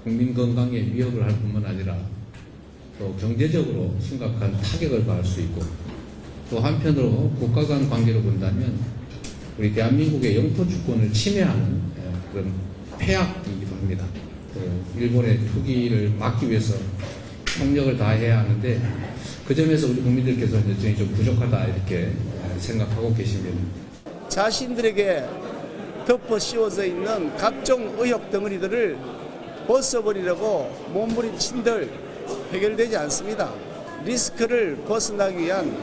국민 건강에 위협을 할 뿐만 아니라 또 경제적으로 심각한 타격을 가할 수 있고, 또 한편으로 국가 간 관계로 본다면 우리 대한민국의 영토 주권을 침해하는 그런 폐악이기도 합니다. 일본의 투기를 막기 위해서 총력을 다해야 하는데, 그 점에서 우리 국민들께서 여전히 좀 부족하다 이렇게 생각하고 계십니다. 자신들에게 덮어 씌워져 있는 각종 의혹 덩어리들을 벗어버리려고 몸부림친들 해결되지 않습니다. 리스크를 벗어나기 위한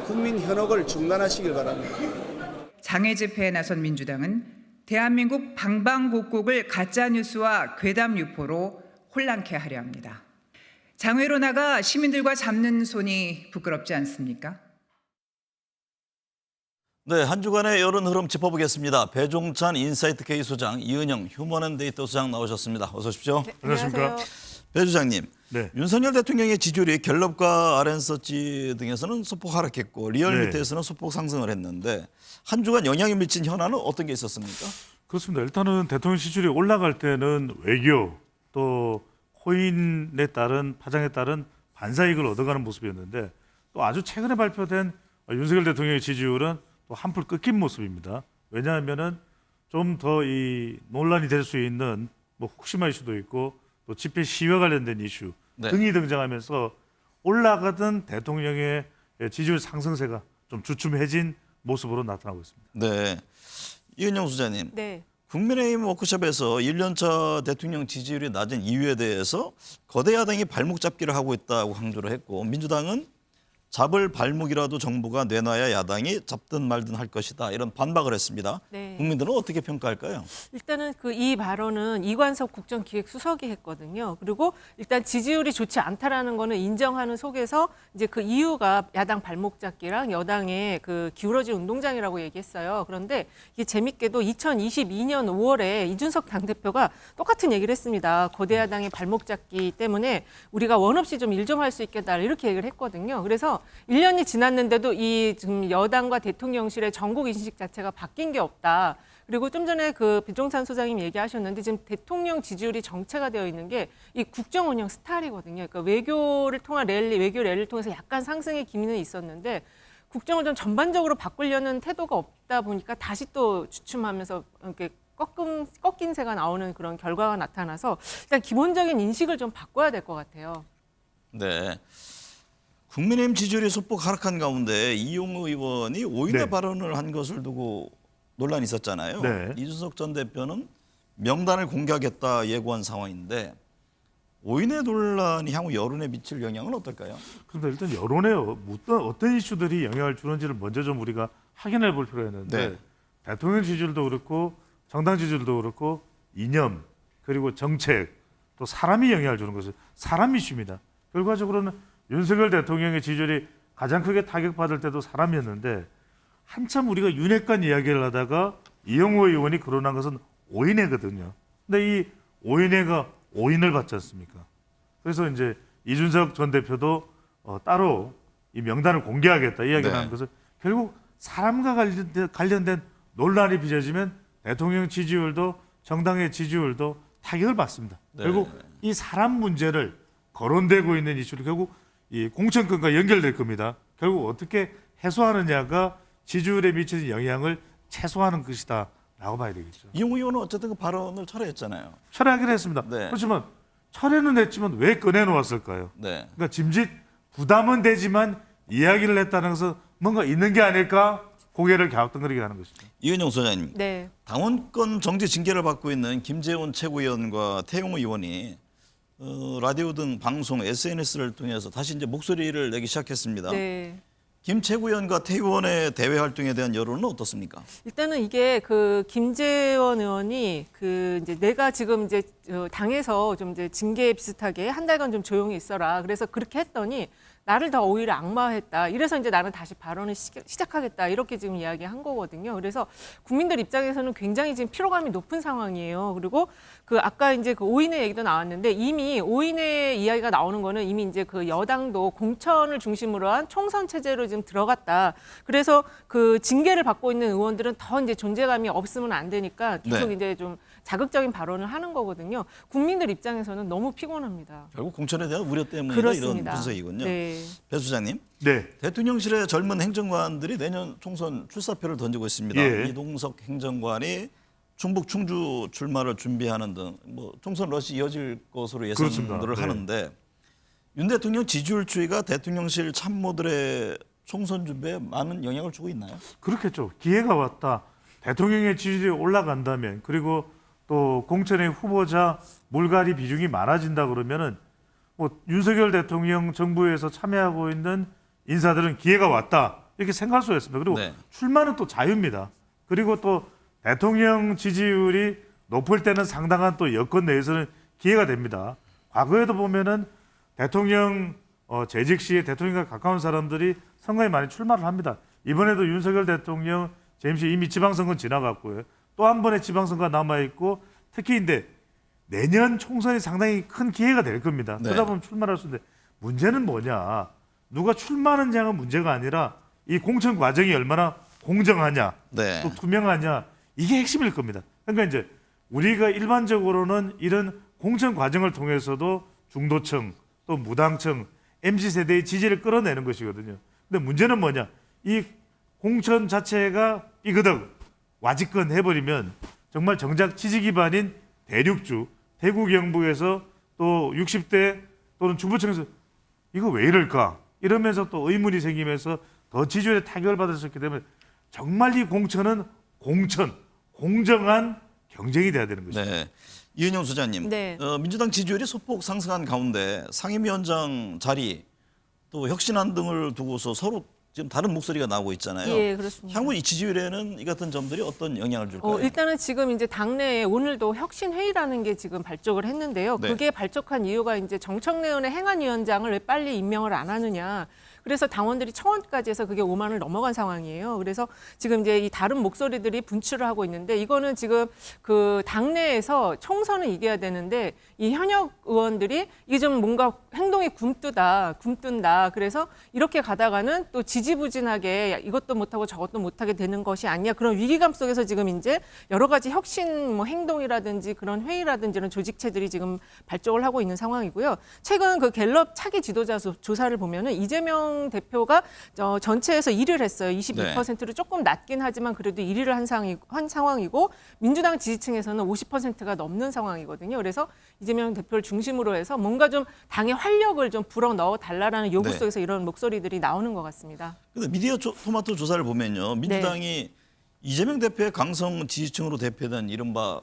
국민 현혹을 중단하시길 바랍니다. 장애 집회에 나선 민주당은 대한민국 방방곡곡을 가짜뉴스와 괴담 유포로 혼란케 하려 합니다. 장외로 나가 시민들과 잡는 손이 부끄럽지 않습니까? 네, 한 주간의 여론 흐름 짚어보겠습니다. 배종찬 인사이트 K 소장, 이은영 휴먼앤데이터 소장 나오셨습니다. 어서 오십시오. 네, 안녕하십니까. 배 주장님, 네. 윤석열 대통령의 지지율이 갤럽과 RN서치 등에서는 소폭 하락했고 리얼미터에서는 소폭 상승을 했는데 한 주간 영향이 미친 현안은 어떤 게 있었습니까? 그렇습니다. 일단은 대통령 지지율이 올라갈 때는 외교 또 코인에 따른 파장에 따른 반사이익을 얻어가는 모습이었는데 또 아주 최근에 발표된 윤석열 대통령의 지지율은 또 한풀 꺾인 모습입니다. 왜냐하면은 좀 더 이 논란이 될 수 있는 뭐 후쿠시마 이슈도 있고 또 집회 시위와 관련된 이슈 네. 등이 등장하면서 올라가던 대통령의 지지율 상승세가 좀 주춤해진 모습으로 나타나고 있습니다. 네, 이은영 소장님. 네. 국민의힘 워크숍에서 1년차 대통령 지지율이 낮은 이유에 대해서 거대 야당이 발목 잡기를 하고 있다고 강조를 했고 민주당은 잡을 발목이라도 정부가 내놔야 야당이 잡든 말든 할 것이다 이런 반박을 했습니다. 네. 국민들은 어떻게 평가할까요? 일단은 이 발언은 이관석 국정기획수석이 했거든요. 그리고 일단 지지율이 좋지 않다라는 거는 인정하는 속에서 이제 그 이유가 야당 발목 잡기랑 여당의 그 기울어진 운동장이라고 얘기했어요. 그런데 이게 재밌게도 2022년 5월에 이준석 당대표가 똑같은 얘기를 했습니다. 거대 야당의 발목 잡기 때문에 우리가 원 없이 좀 일 좀 할 수 있겠다 이렇게 얘기를 했거든요. 그래서 1년이 지났는데도 이 지금 여당과 대통령실의 전국 인식 자체가 바뀐 게 없다. 그리고 좀 전에 그 배종찬 소장님 얘기하셨는데 지금 대통령 지지율이 정체가 되어 있는 게 이 국정 운영 스타일이거든요. 그러니까 외교를 통한 외교 랠리를 통해서 약간 상승의 기미는 있었는데 국정을 좀 전반적으로 바꾸려는 태도가 없다 보니까 다시 또 주춤하면서 이렇게 꺾인 새가 나오는 그런 결과가 나타나서 일단 기본적인 인식을 좀 바꿔야 될 것 같아요. 네. 국민의힘 지지율이 소폭 하락한 가운데 이용우 의원이 오인회 네. 발언을 한 것을 두고 논란이 있었잖아요. 네. 이준석 전 대표는 명단을 공개하겠다 예고한 상황인데 오인회 논란이 향후 여론에 미칠 영향은 어떨까요? 그런데 일단 여론에 어떤 이슈들이 영향을 주는지를 먼저 좀 우리가 확인해 볼 필요가 있는데 네. 대통령 지지율도 그렇고 정당 지지율도 그렇고 이념 그리고 정책 또 사람이 영향을 주는 것은 사람 이슈입니다. 결과적으로는 윤석열 대통령의 지지율이 가장 크게 타격받을 때도 사람이었는데 한참 우리가 윤핵관 이야기를 하다가 이영호 의원이 거론한 것은 오인회거든요. 근데 이 오인회가 오인을 받지 않습니까? 그래서 이제 이준석 전 대표도 따로 이 명단을 공개하겠다 이야기를 네. 하는 것은 결국 사람과 관련된 논란이 빚어지면 대통령 지지율도 정당의 지지율도 타격을 받습니다. 네. 결국 이 사람 문제를 거론되고 있는 이슈를 결국 이 공천권과 연결될 겁니다. 결국 어떻게 해소하느냐가 지지율에 미치는 영향을 최소화하는 것이다라고 봐야 되겠죠. 이용우 의원은 어쨌든 그 발언을 철회했잖아요. 철회하기로 했습니다. 네. 그렇지만 철회는 했지만 왜 꺼내놓았을까요? 네. 그러니까 짐짓 부담은 되지만 이야기를 했다는 것은 뭔가 있는 게 아닐까 고개를 갸우뚱거리게 하는 것이죠. 이은영 소장님, 네. 당원권 정지 징계를 받고 있는 김재원 최고위원과 태용호 의원이 라디오 등 방송, SNS를 통해서 다시 이제 목소리를 내기 시작했습니다. 네. 김 최고위원과 태 의원의 대외 활동에 대한 여론은 어떻습니까? 일단은 이게 그 김재원 의원이 그 이제 내가 지금 이제 당에서 좀 이제 징계 비슷하게 한 달간 좀 조용히 있어라. 그래서 그렇게 했더니 나를 더 오히려 악마화했다. 이래서 이제 나는 다시 발언을 시작하겠다. 이렇게 지금 이야기한 거거든요. 그래서 국민들 입장에서는 굉장히 지금 피로감이 높은 상황이에요. 그리고 그 아까 이제 그 오인회 얘기도 나왔는데 이미 오인회 이야기가 나오는 거는 이미 이제 그 여당도 공천을 중심으로 한 총선 체제로 지금 들어갔다. 그래서 그 징계를 받고 있는 의원들은 더 이제 존재감이 없으면 안 되니까 계속 네. 이제 좀 자극적인 발언을 하는 거거든요. 국민들 입장에서는 너무 피곤합니다. 결국 공천에 대한 우려 때문에 이런 그렇습니다. 분석이군요. 네. 배 수장님, 네. 대통령실의 젊은 행정관들이 내년 총선 출사표를 던지고 있습니다. 예. 이동석 행정관이 충북 충주 출마를 준비하는 등 뭐 총선 러시 이어질 것으로 예상들을 그렇습니다. 네. 하는데 윤 대통령 지지율 추이가 대통령실 참모들의 총선 준비에 많은 영향을 주고 있나요? 그렇겠죠. 기회가 왔다. 대통령의 지지율이 올라간다면 그리고 또 공천의 후보자 물갈이 비중이 많아진다 그러면은 뭐 윤석열 대통령 정부에서 참여하고 있는 인사들은 기회가 왔다 이렇게 생각할 수가 있습니다. 그리고 네. 출마는 또 자유입니다. 그리고 또 대통령 지지율이 높을 때는 상당한 또 여건 내에서는 기회가 됩니다. 과거에도 보면은 대통령 재직 시에 대통령과 가까운 사람들이 선거에 많이 출마를 합니다. 이번에도 윤석열 대통령 재임 시 이미 지방선거 지나갔고요. 또 한 번의 지방선거가 남아있고 특히 인데 내년 총선이 상당히 큰 기회가 될 겁니다. 네. 그러다 보면 출마를 할 수 있는데 문제는 뭐냐. 누가 출마하느냐가 문제가 아니라 이 공천 과정이 얼마나 공정하냐 네. 또 투명하냐 이게 핵심일 겁니다. 그러니까 이제 우리가 일반적으로는 이런 공천 과정을 통해서도 중도층 또 무당층 MZ세대의 지지를 끌어내는 것이거든요. 근데 문제는 뭐냐. 이 공천 자체가 삐그덕 와지건 해버리면 정말 정작 지지 기반인 대륙주 대구 경북에서 또 60대 또는 중부층에서 이거 왜 이럴까 이러면서 또 의문이 생기면서 더 지지율에 타격을 받을 수 있기 때문에 정말 이 공천은 공정한 경쟁이 돼야 되는 것입니다. 네. 이은영 소장님, 네. 민주당 지지율이 소폭 상승한 가운데 상임위원장 자리 또 혁신안 등을 두고서 서로 지금 다른 목소리가 나오고 있잖아요. 예, 그렇습니다. 향후 이 지지율에는 이 같은 점들이 어떤 영향을 줄까요? 일단은 지금 이제 당내에 오늘도 혁신회의라는 게 지금 발족을 했는데요. 네. 그게 발족한 이유가 이제 정청래 의원의 행안위원장을 왜 빨리 임명을 안 하느냐. 그래서 당원들이 청원까지 해서 그게 5만을 넘어간 상황이에요. 그래서 지금 이제 이 다른 목소리들이 분출을 하고 있는데 이거는 지금 그 당내에서 총선을 이겨야 되는데 이 현역 의원들이 이게 좀 뭔가 행동이 굼뜬다. 그래서 이렇게 가다가는 또 지지부진하게 이것도 못하고 저것도 못하게 되는 것이 아니냐. 그런 위기감 속에서 지금 이제 여러 가지 혁신 뭐 행동이라든지 그런 회의라든지 이런 조직체들이 지금 발족을 하고 있는 상황이고요. 최근 그 갤럽 차기 지도자 조사를 보면은 이재명 대표가 전체에서 1위를 했어요. 22%로 조금 낮긴 하지만 그래도 1위를 한 상황이고 민주당 지지층에서는 50%가 넘는 상황이거든요. 그래서 이재명 대표를 중심으로 해서 뭔가 좀 당의 활력을 좀 불어 넣어 달라라는 요구 네. 속에서 이런 목소리들이 나오는 것 같습니다. 근데 미디어 토마토 조사를 보면요. 민주당이 이재명 대표의 강성 지지층으로 대표된 이른바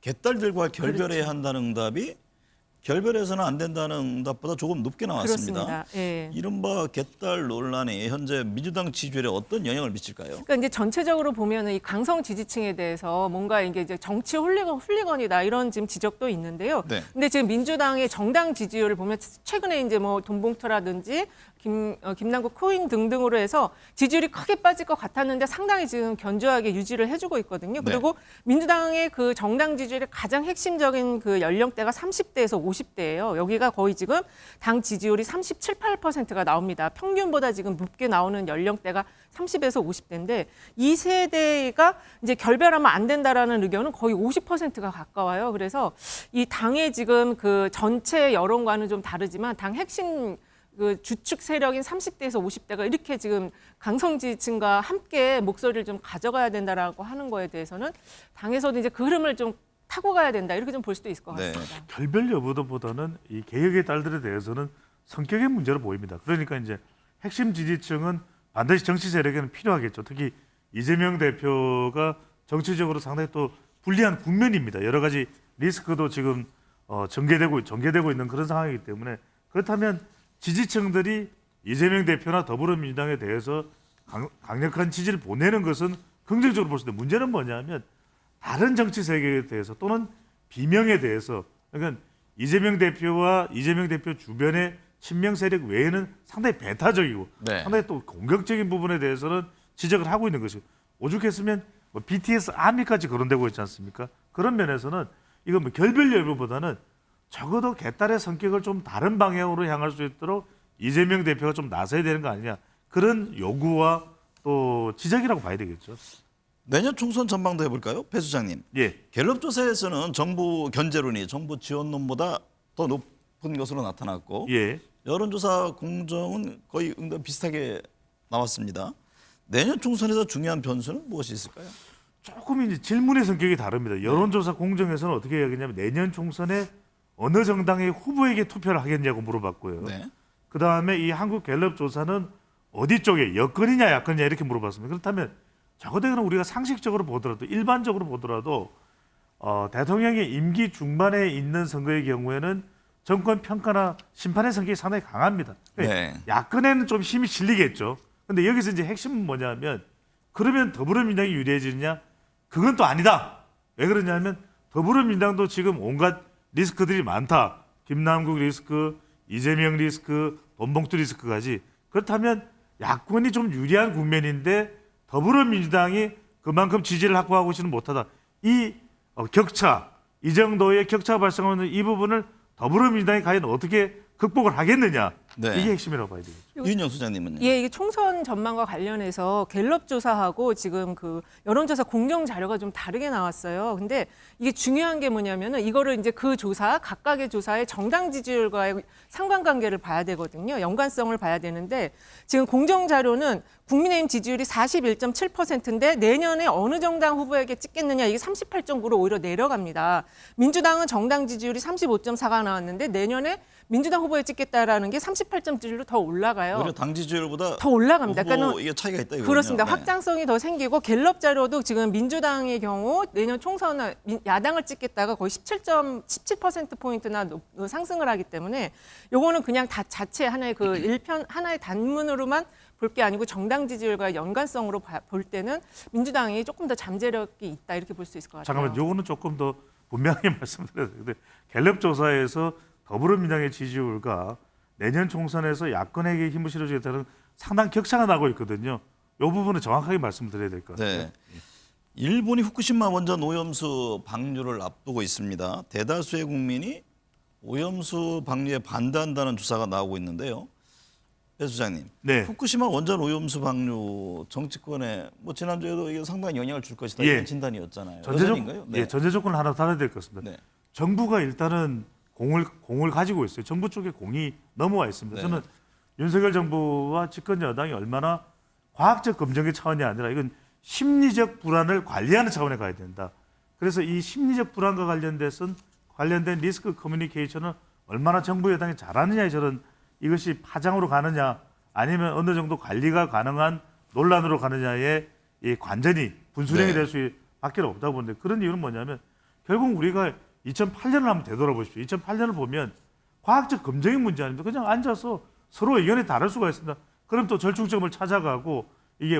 개딸들과 결별해야 한다는 응답이 결별해서는 안 된다는 응답보다 조금 높게 나왔습니다. 그렇습니다. 예. 이른바 개딸 논란이 현재 민주당 지지율에 어떤 영향을 미칠까요? 그러니까 이제 전체적으로 보면은 이 강성 지지층에 대해서 뭔가 이제 정치 훌리건이다 이런 지금 지적도 있는데요. 네. 근데 지금 민주당의 정당 지지율을 보면 최근에 이제 뭐 돈봉투라든지 김남국 코인 등등으로 해서 지지율이 크게 빠질 것 같았는데 상당히 지금 견조하게 유지를 해주고 있거든요. 네. 그리고 민주당의 그 정당 지지율의 가장 핵심적인 그 연령대가 30대에서 50대예요. 여기가 거의 지금 당 지지율이 37, 8%가 나옵니다. 평균보다 지금 높게 나오는 연령대가 30에서 50대인데 이 세대가 이제 결별하면 안 된다라는 의견은 거의 50%가 가까워요. 그래서 이 당의 지금 그 전체 여론과는 좀 다르지만 당 핵심 그 주축 세력인 30대에서 50대가 이렇게 지금 강성 지지층과 함께 목소리를 좀 가져가야 된다라고 하는 거에 대해서는 당에서도 이제 그 흐름을 좀 타고 가야 된다 이렇게 좀 볼 수도 있을 것 네. 같습니다. 결별 여부보다는 이 개혁의 딸들에 대해서는 성격의 문제로 보입니다. 그러니까 이제 핵심 지지층은 반드시 정치 세력에는 필요하겠죠. 특히 이재명 대표가 정치적으로 상당히 또 불리한 국면입니다. 여러 가지 리스크도 지금 전개되고 있는 그런 상황이기 때문에 그렇다면 지지층들이 이재명 대표나 더불어민주당에 대해서 강력한 지지를 보내는 것은 긍정적으로 볼 수 있는데 문제는 뭐냐면 다른 정치 세계에 대해서 또는 비명에 대해서 그러니까 이재명 대표와 이재명 대표 주변의 친명 세력 외에는 상당히 배타적이고 네. 상당히 또 공격적인 부분에 대해서는 지적을 하고 있는 것이고 오죽했으면 뭐 BTS 아미까지 거론되고 있지 않습니까? 그런 면에서는 이건 뭐 결별 여부보다는 적어도 개딸의 성격을 좀 다른 방향으로 향할 수 있도록 이재명 대표가 좀 나서야 되는 거 아니냐 그런 요구와 또 지적이라고 봐야 되겠죠. 내년 총선 전망도 해볼까요? 배 수장님. 예. 갤럽 조사에서는 정부 견제론이 정부 지원론보다 더 높은 것으로 나타났고 예. 여론조사 공정은 거의 응답 비슷하게 나왔습니다. 내년 총선에서 중요한 변수는 무엇이 있을까요? 조금 이제 질문의 성격이 다릅니다. 여론조사 공정에서는 어떻게 이야기했냐면 내년 총선에 어느 정당의 후보에게 투표를 하겠냐고 물어봤고요. 네. 그 다음에 이 한국갤럽 조사는 어디 쪽에 여권이냐 야권이냐 이렇게 물어봤습니다. 그렇다면 적어도 우리가 상식적으로 보더라도 일반적으로 보더라도 대통령이 임기 중반에 있는 선거의 경우에는 정권 평가나 심판의 성격이 상당히 강합니다. 네. 야권에는 좀 힘이 실리겠죠. 근데 여기서 이제 핵심은 뭐냐면 그러면 더불어민주당이 유리해지느냐? 그건 또 아니다. 왜 그러냐면 더불어민주당도 지금 온갖 리스크들이 많다. 김남국 리스크, 이재명 리스크, 돈봉투 리스크까지. 그렇다면 야권이 좀 유리한 국면인데 더불어민주당이 그만큼 지지를 확보하고 있지는 못하다. 이 격차, 이 정도의 격차가 발생하는 이 부분을 더불어민주당이 과연 어떻게 극복을 하겠느냐. 네. 이게 핵심이라고 봐야 되겠죠. 유인영 소장님은요? 예, 이게 총선 전망과 관련해서 갤럽 조사하고 지금 그 여론조사 공정 자료가 좀 다르게 나왔어요. 근데 이게 중요한 게 뭐냐면은 이거를 이제 그 조사, 각각의 조사의 정당 지지율과의 상관관계를 봐야 되거든요. 연관성을 봐야 되는데 지금 공정 자료는 국민의힘 지지율이 41.7%인데 내년에 어느 정당 후보에게 찍겠느냐 이게 38.9로 오히려 내려갑니다. 민주당은 정당 지지율이 35.4가 나왔는데 내년에 민주당 후보에 찍겠다라는 게 38.7로 더 올라가요. 오히려 당 지지율보다 더 올라갑니다. 후보 그러니까는 이게 차이가 있다 이거군요. 그렇습니다. 네. 확장성이 더 생기고 갤럽 자료도 지금 민주당의 경우 내년 총선은 야당을 찍겠다가 거의 17% 포인트나 상승을 하기 때문에 요거는 그냥 다 자체 하나의 그 하나의 단문으로만 볼 게 아니고 정당 지지율과 연관성으로 볼 때는 민주당이 조금 더 잠재력이 있다 이렇게 볼 수 있을 것 같아요. 잠깐만, 요거는 조금 더 분명하게 말씀드려야 되는데 갤럽 조사에서 더불어민주당의 지지율과 내년 총선에서 야권에게 힘을 실어주겠다는 상당 격차가 나고 있거든요. 이 부분은 정확하게 말씀드려야 될 것 같아요. 네. 일본이 후쿠시마 원전 오염수 방류를 앞두고 있습니다. 대다수의 국민이 오염수 방류에 반대한다는 조사가 나오고 있는데요. 배 수장님, 네. 후쿠시마 원전 오염수 방류 정치권에 뭐 지난주에도 이게 상당히 영향을 줄 것이다 예. 이런 진단이었잖아요. 여전인가요? 네. 예, 전제 조건을 하나 달아야 될 것 같습니다. 네. 정부가 일단은 공을 가지고 있어요. 정부 쪽에 공이 넘어와 있습니다. 네. 저는 윤석열 정부와 집권 여당이 얼마나 과학적 검증의 차원이 아니라 이건 심리적 불안을 관리하는 차원에 가야 된다. 그래서 이 심리적 불안과 관련된 리스크 커뮤니케이션을 얼마나 정부 여당이 잘하느냐에 저는 이것이 파장으로 가느냐 아니면 어느 정도 관리가 가능한 논란으로 가느냐에 이 관전이 분수령이 네. 될 수밖에 없다고 보는데 그런 이유는 뭐냐면 결국 우리가 2008년을 한번 되돌아보십시오. 2008년을 보면 과학적 검증의 문제 아닙니까? 그냥 앉아서 서로 의견이 다를 수가 있습니다. 그럼 또 절충점을 찾아가고 이게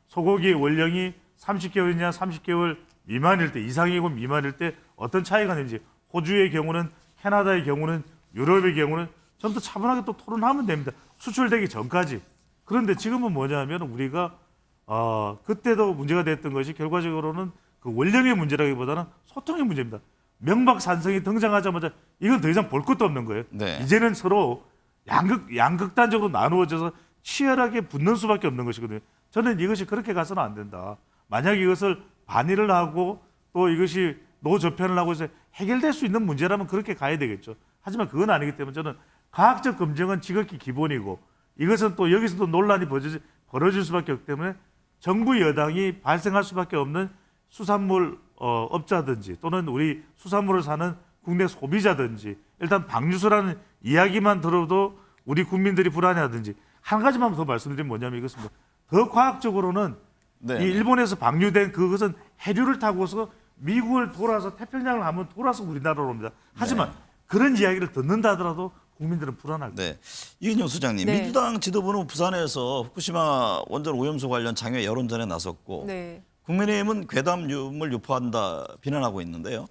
소고기의 원령이 30개월이냐 30개월 미만일 때 이상이고 미만일 때 어떤 차이가 있는지 호주의 경우는 캐나다의 경우는 유럽의 경우는 좀 더 차분하게 또 토론하면 됩니다. 수출되기 전까지. 그런데 지금은 뭐냐면 우리가 그때도 문제가 됐던 것이 결과적으로는 그 원령의 문제라기보다는 소통의 문제입니다. 명박산성이 등장하자마자 이건 더 이상 볼 것도 없는 거예요. 네. 이제는 서로 양극단적으로 나누어져서 치열하게 붙는 수밖에 없는 것이거든요. 저는 이것이 그렇게 가서는 안 된다. 만약 이것을 반의를 하고 또 이것이 노저편을 하고 해서 해결될 수 있는 문제라면 그렇게 가야 되겠죠. 하지만 그건 아니기 때문에 저는 과학적 검증은 지극히 기본이고 이것은 또 여기서도 논란이 벌어질 수밖에 없기 때문에 정부 여당이 발생할 수밖에 없는 수산물 업자든지 또는 우리 수산물을 사는 국내 소비자든지 일단 방류수라는 이야기만 들어도 우리 국민들이 불안해하든지 한 가지만 더 말씀드리면 뭐냐면 이것입니다. 더 과학적으로는 네. 이 일본에서 방류된 그것은 해류를 타고서 미국을 돌아서 태평양을 한번 돌아서 우리나라로 옵니다. 하지만 그런 이야기를 듣는다 하더라도 국민들은 불안할 거예요. 네. 이은영 소장님, 네. 민주당 지도부는 부산에서 후쿠시마 원전 오염수 관련 장외 여론전에 나섰고 네. 국민의힘은 괴담을 유포한다 비난하고 있는데요.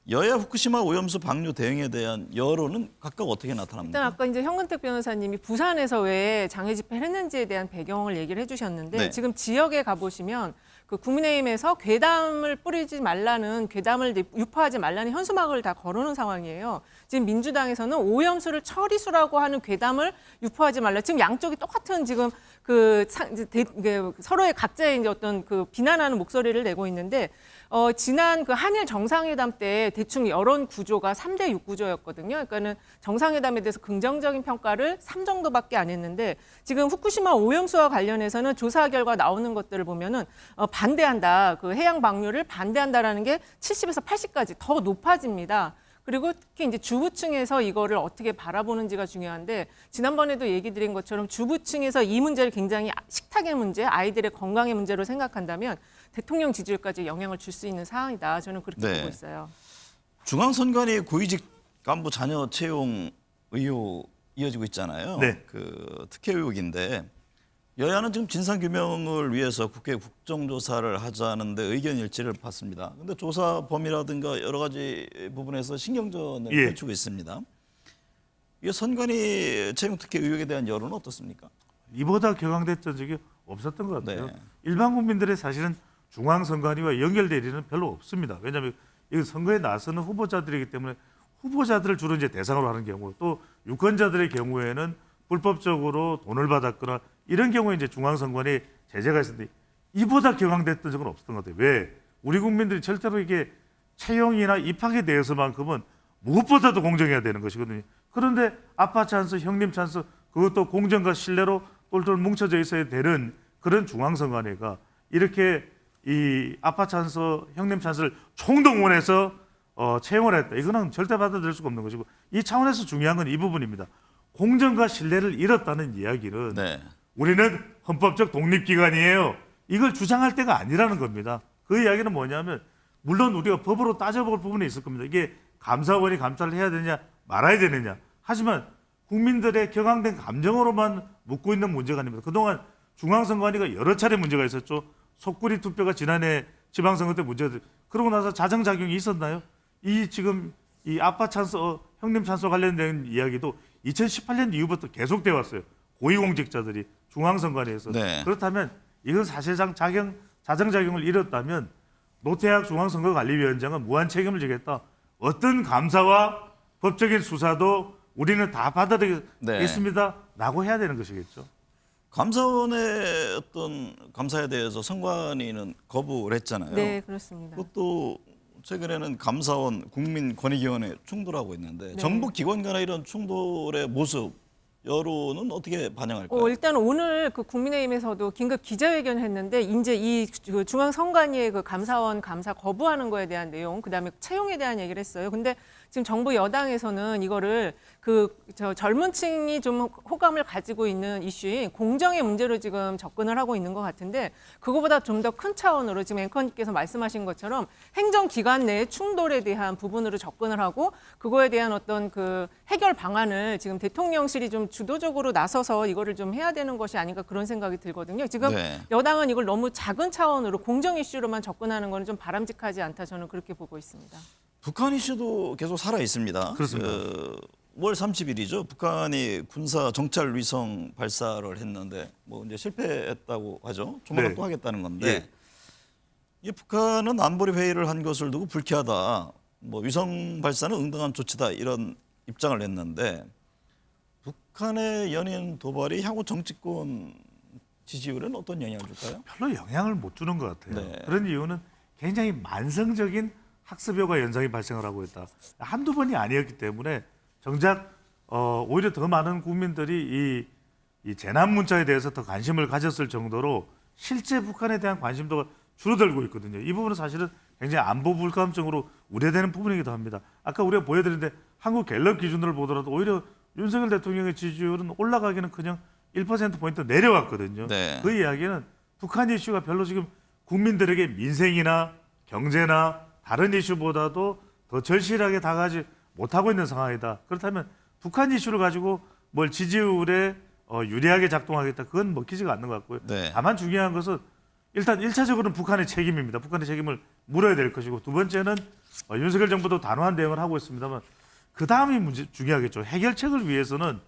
여야 후쿠시마 오염수 방류 대응에 대한 여론은 각각 어떻게 일단 나타납니까? 아까 이제 현근택 변호사님이 부산에서 왜 장외 집회를 했는지에 대한 배경을 얘기를 해주셨는데 네. 지금 지역에 가보시면 그 국민의힘에서 괴담을 뿌리지 말라는 괴담을 유포하지 말라는 현수막을 다 걸어놓은 상황이에요. 지금 민주당에서는 오염수를 처리수라고 하는 괴담을 유포하지 말라. 지금 양쪽이 똑같은 지금 서로의 각자의 이제 어떤 그 비난하는 목소리를 내고 있는데 지난 그 한일 정상회담 때 대충 여론 구조가 3대6 구조였거든요. 그러니까는 정상회담에 대해서 긍정적인 평가를 3 정도밖에 안 했는데 지금 후쿠시마 오염수와 관련해서는 조사 결과 나오는 것들을 보면은 반대한다. 그 해양 방류를 반대한다라는 게 70에서 80까지 더 높아집니다. 그리고 특히 이제 주부층에서 이거를 어떻게 바라보는지가 중요한데 지난번에도 얘기 드린 것처럼 주부층에서 이 문제를 굉장히 식탁의 문제, 아이들의 건강의 문제로 생각한다면 대통령 지지율까지 영향을 줄 수 있는 상황이다. 저는 그렇게 네. 보고 있어요. 중앙선관위 고위직 간부 자녀 채용 의혹 이어지고 있잖아요. 네. 그 특혜 의혹인데 여야는 지금 진상규명을 위해서 국회 국정조사를 하자는데 의견 일치를 봤습니다. 그런데 조사 범위라든가 여러 가지 부분에서 신경전을 예. 펼치고 있습니다. 이 선관위 채용 특혜 의혹에 대한 여론은 어떻습니까? 이보다 격앙됐던 적이 없었던 것 같아요. 네. 일반 국민들의 사실은 중앙선관위와 연결될 일은 별로 없습니다. 왜냐하면 이 선거에 나서는 후보자들이기 때문에 후보자들을 주로 이제 대상으로 하는 경우, 또 유권자들의 경우에는 불법적으로 돈을 받았거나 이런 경우에 이제 중앙선관위 제재가 있었는데 이보다 격앙됐던 적은 없었던 것 같아요. 왜? 우리 국민들이 절대로 이게 채용이나 입학에 대해서만큼은 무엇보다도 공정해야 되는 것이거든요. 그런데 아빠 찬스, 형님 찬스 그것도 공정과 신뢰로 똘똘 뭉쳐져 있어야 되는 그런 중앙선관위가 이렇게 이 아빠 찬스, 형님 찬스를 총동원해서 채용을 했다. 이거는 절대 받아들일 수가 없는 것이고 이 차원에서 중요한 건 이 부분입니다. 공정과 신뢰를 잃었다는 이야기는 네. 우리는 헌법적 독립기관이에요. 이걸 주장할 때가 아니라는 겁니다. 그 이야기는 뭐냐면 물론 우리가 법으로 따져볼 부분이 있을 겁니다. 이게 감사원이 감사를 해야 되냐 말아야 되느냐. 하지만 국민들의 격앙된 감정으로만 묻고 있는 문제가 아닙니다. 그동안 중앙선관위가 여러 차례 문제가 있었죠. 속구리 투표가 지난해 지방선거 때 문제들. 그러고 나서 자정작용이 있었나요? 이 지금 이 아빠 찬스, 형님 찬스 관련된 이야기도 2018년 이후부터 계속돼 왔어요. 고위공직자들이 중앙선관위에서. 네. 그렇다면 이건 사실상 자정작용을 잃었다면 노태학 중앙선거관리위원장은 무한 책임을 지겠다. 어떤 감사와 법적인 수사도 우리는 다 받아들이겠습니다. 라고 해야 되는 것이겠죠. 감사원의 어떤 감사에 대해서 선관위는 거부를 했잖아요. 네, 그렇습니다. 그것도 최근에는 감사원, 국민권익위원회 충돌하고 있는데 네. 정부 기관 간의 이런 충돌의 모습 여론은 어떻게 반영할까요? 일단 오늘 그 국민의힘에서도 긴급 기자회견을 했는데 이제 이 중앙선관위의 그 감사원 감사 거부하는 거에 대한 내용, 그다음에 채용에 대한 얘기를 했어요. 근데 지금 정부 여당에서는 이거를 젊은 층이 좀 호감을 가지고 있는 이슈인 공정의 문제로 지금 접근을 하고 있는 것 같은데 그거보다 좀 더 큰 차원으로 지금 앵커님께서 말씀하신 것처럼 행정기관 내의 충돌에 대한 부분으로 접근을 하고 그거에 대한 어떤 그 해결 방안을 지금 대통령실이 좀 주도적으로 나서서 이거를 좀 해야 되는 것이 아닌가 그런 생각이 들거든요. 지금 네. 여당은 이걸 너무 작은 차원으로 공정 이슈로만 접근하는 건 좀 바람직하지 않다 저는 그렇게 보고 있습니다. 북한 이슈도 계속 살아 있습니다. 그렇습니다. 5월 30일이죠. 북한이 군사 정찰 위성 발사를 했는데 뭐 이제 실패했다고 하죠. 조만간 네. 또 하겠다는 건데 예. 이 북한은 안보리 회의를 한 것을 두고 불쾌하다. 뭐 위성 발사는 응당한 조치다 이런 입장을 냈는데 북한의 연인 도발이 향후 정치권 지지율에는 어떤 영향을 줄까요? 별로 영향을 못 주는 것 같아요. 네. 그런 이유는 굉장히 만성적인 학습효과 현상이 발생을 하고 있다. 한두 번이 아니었기 때문에 정작 오히려 더 많은 국민들이 이 재난 문자에 대해서 더 관심을 가졌을 정도로 실제 북한에 대한 관심도가 줄어들고 있거든요. 이 부분은 사실은 굉장히 안보 불감증으로 우려되는 부분이기도 합니다. 아까 우리가 보여드렸는데 한국 갤럽 기준으로 보더라도 오히려 윤석열 대통령의 지지율은 올라가기는커녕 1%포인트 내려갔거든요. 네. 그 이야기는 북한 이슈가 별로 지금 국민들에게 민생이나 경제나 다른 이슈보다도 더 절실하게 다가가지 못하고 있는 상황이다. 그렇다면 북한 이슈를 가지고 뭘 지지율에 유리하게 작동하겠다. 그건 먹히지가 않는 것 같고요. 네. 다만 중요한 것은 일단 1차적으로는 북한의 책임입니다. 북한의 책임을 물어야 될 것이고 두 번째는 윤석열 정부도 단호한 대응을 하고 있습니다만 그 다음이 문제 중요하겠죠. 해결책을 위해서는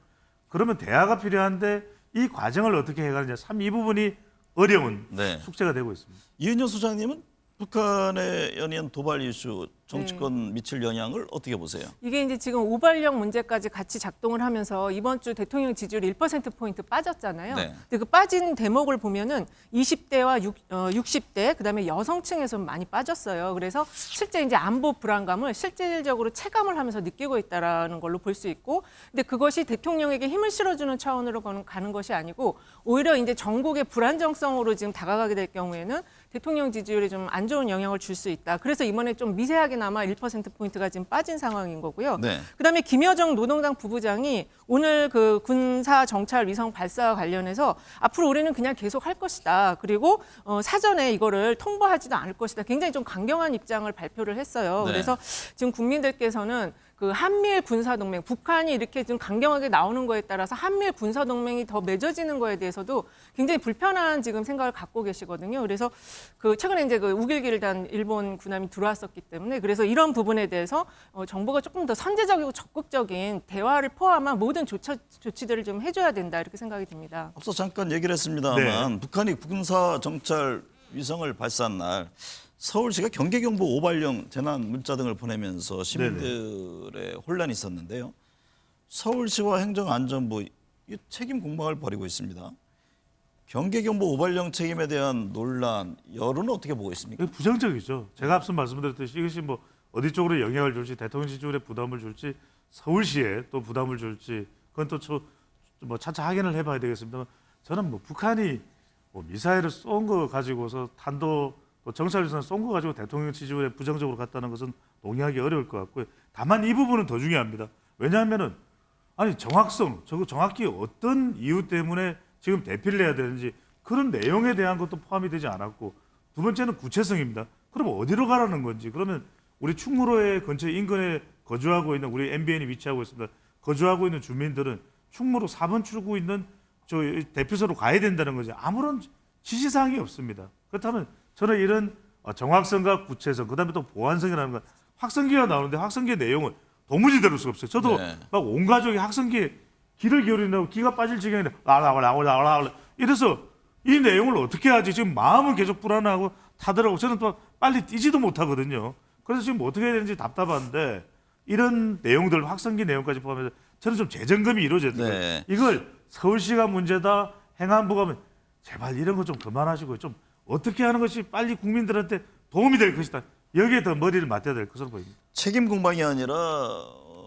그러면 대화가 필요한데 이 과정을 어떻게 해가느냐 참 이 부분이 어려운 네. 숙제가 되고 있습니다. 이은영 소장님은 북한의 연이은 도발 이슈 정치권 미칠 영향을 어떻게 보세요? 이게 이제 지금 우발령 문제까지 같이 작동을 하면서 이번 주 대통령 지지율이 1%포인트 빠졌잖아요. 네. 근데 그 빠진 대목을 보면은 20대와 60대 그다음에 여성층에서 많이 빠졌어요. 그래서 실제 이제 안보 불안감을 실질적으로 체감을 하면서 느끼고 있다라는 걸로 볼 수 있고, 근데 그것이 대통령에게 힘을 실어주는 차원으로 가는 것이 아니고 오히려 이제 전국의 불안정성으로 지금 다가가게 될 경우에는 대통령 지지율에 좀 안 좋은 영향을 줄 수 있다. 그래서 이번에 좀 미세하게나마 1%포인트가 지금 빠진 상황인 거고요. 네. 그다음에 김여정 노동당 부부장이 오늘 그 군사 정찰 위성 발사와 관련해서 앞으로 우리는 그냥 계속 할 것이다. 그리고 사전에 이거를 통보하지도 않을 것이다. 굉장히 좀 강경한 입장을 발표를 했어요. 네. 그래서 지금 국민들께서는 그 한미일 군사동맹, 북한이 이렇게 좀 강경하게 나오는 거에 따라서 한미일 군사동맹이 더 맺어지는 거에 대해서도 굉장히 불편한 지금 생각을 갖고 계시거든요. 그래서 그 최근에 이제 그 우길기를 단 일본 군함이 들어왔었기 때문에 그래서 이런 부분에 대해서 정부가 조금 더 선제적이고 적극적인 대화를 포함한 모든 조치들을 좀 해줘야 된다 이렇게 생각이 듭니다. 앞서 잠깐 얘기를 했습니다만 북한이 군사 정찰 위성을 발사한 날 서울시가 경계경보 오발령 재난 문자 등을 보내면서 시민들의 혼란이 있었는데요. 서울시와 행정안전부 이 책임 공방을 벌이고 있습니다. 경계경보 오발령 책임에 대한 논란, 여론은 어떻게 보고 있습니까? 이게 부정적이죠. 제가 앞서 말씀드렸듯이 이것이 뭐 어디 쪽으로 영향을 줄지 대통령 지지율에 부담을 줄지 서울시에 또 부담을 줄지 그건 또 뭐 차차 확인을 해봐야 되겠습니다만 저는 뭐 북한이 뭐 미사일을 쏜 거 가지고서 탄도 또 정찰위성을 쏜 거 가지고 대통령 지지율에 부정적으로 갔다는 것은 동의하기 어려울 것 같고요. 다만 이 부분은 더 중요합니다. 왜냐하면은 아니 정확성, 저거 정확히 어떤 이유 때문에 지금 대피를 해야 되는지 그런 내용에 대한 것도 포함이 되지 않았고 두 번째는 구체성입니다. 그럼 어디로 가라는 건지 그러면 우리 충무로의 근처 인근에 거주하고 있는 우리 MBN이 위치하고 있습니다. 거주하고 있는 주민들은 충무로 4번 출구 있는 저 대피소로 가야 된다는 거지 아무런 지시사항이 없습니다. 그렇다면 저는 이런 정확성과 구체성, 그다음에 또 보안성이라는 건 확성기가 나오는데 확성기의 내용은 도무지 다룰 수가 없어요. 저도 네. 막 온 가족이 확성기에 귀를 기울인다고 귀가 빠질 지경인데 이래서 이 내용을 어떻게 하지? 지금 마음은 계속 불안하고 타더라고. 저는 또 빨리 뛰지도 못하거든요. 그래서 지금 어떻게 해야 되는지 답답한데 이런 내용들 확성기 내용까지 포함해서 저는 좀 재점검이 이루어져야 돼요. 네. 이걸 서울시가 문제다, 행안부가 문제다. 제발 이런 거 좀 그만하시고 좀 어떻게 하는 것이 빨리 국민들한테 도움이 될 것이다. 여기에 더 머리를 맞대야 될 것으로 보입니다. 책임 공방이 아니라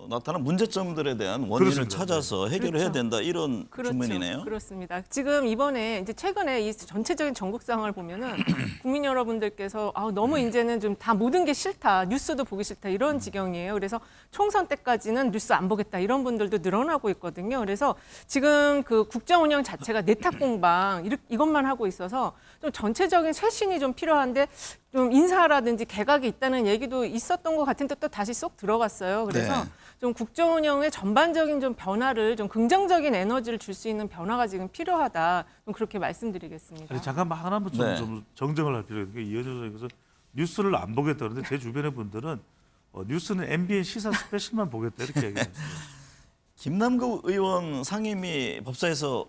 나타난 문제점들에 대한 원인을 그렇습니다. 찾아서 해결을 해야 그렇죠. 된다 이런 주문이네요. 그렇습니다. 지금 이번에 이제 최근에 이 전체적인 전국 상황을 보면은 국민 여러분들께서 너무 이제는 좀 다 모든 게 싫다, 뉴스도 보기 싫다 이런 지경이에요. 그래서 총선 때까지는 뉴스 안 보겠다 이런 분들도 늘어나고 있거든요. 그래서 지금 그 국정 운영 자체가 내탁 공방 이것만 하고 있어서 좀 전체적인 쇄신이 좀 필요한데 좀 인사라든지 개각이 있다는 얘기도 있었던 것 같은데 또 다시 쏙 들어갔어요. 그래서 네. 좀 국정 운영의 전반적인 좀 변화를 좀 긍정적인 에너지를 줄 수 있는 변화가 지금 필요하다. 좀 그렇게 말씀드리겠습니다. 아니, 잠깐만 하나만 네. 좀 정정을 할 필요가 있는 게 이현주 선생님께서 뉴스를 안 보겠다 그러는데 제 주변의 분들은 뉴스는 MBN 시사 스페셜만 보겠다 이렇게 얘기해요. 김남국 의원 상임위 법사에서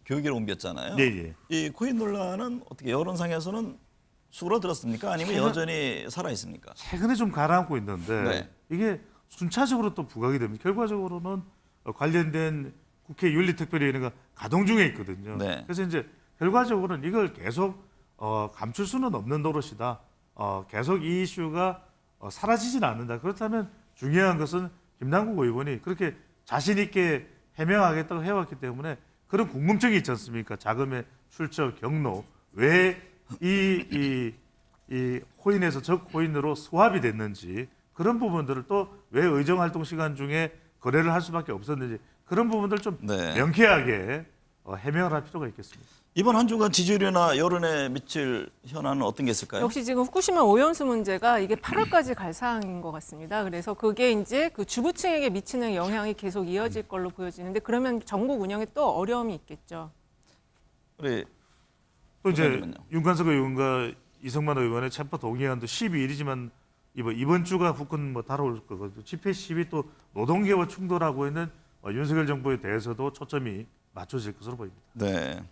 교육위로 옮겼잖아요. 예. 이 코인 논란은 어떻게 여론상에서는 수그러들었습니까? 아니면 여전히 살아 있습니까? 최근에 좀 가라앉고 있는데 네. 이게 순차적으로 또 부각이 됩니다. 결과적으로는 관련된 국회 윤리특별위원회가 가동 중에 있거든요. 네. 그래서 이제 결과적으로는 이걸 계속 감출 수는 없는 노릇이다. 계속 이 이슈가 사라지지는 않는다. 그렇다면 중요한 것은 김남국 의원이 그렇게 자신 있게 해명하겠다고 해왔기 때문에 그런 궁금증이 있지 않습니까? 자금의 출처, 경로, 왜 이 코인에서 저 코인으로 스왑이 됐는지 그런 부분들을 또 왜 의정활동 시간 중에 거래를 할 수밖에 없었는지 그런 부분들 좀 네. 명쾌하게 해명을 할 필요가 있겠습니다. 이번 한 주간 지지율이나 여론에 미칠 현안은 어떤 게 있을까요? 역시 지금 후쿠시마 오염수 문제가 이게 8월까지 갈 사항인 것 같습니다. 그래서 그게 이제 그 주부층에게 미치는 영향이 계속 이어질 걸로 보여지는데 그러면 전국 운영에 또 어려움이 있겠죠. 우리 또 이제 의원님은요? 윤관석 의원과 이성만 의원의 체포 동의안도 12일이지만 이번 주가 후끈 다뤄올 거거든요. 집회 시위 또 노동계와 충돌하고 있는 윤석열 정부에 대해서도 초점이 맞춰질 것으로 보입니다. 네.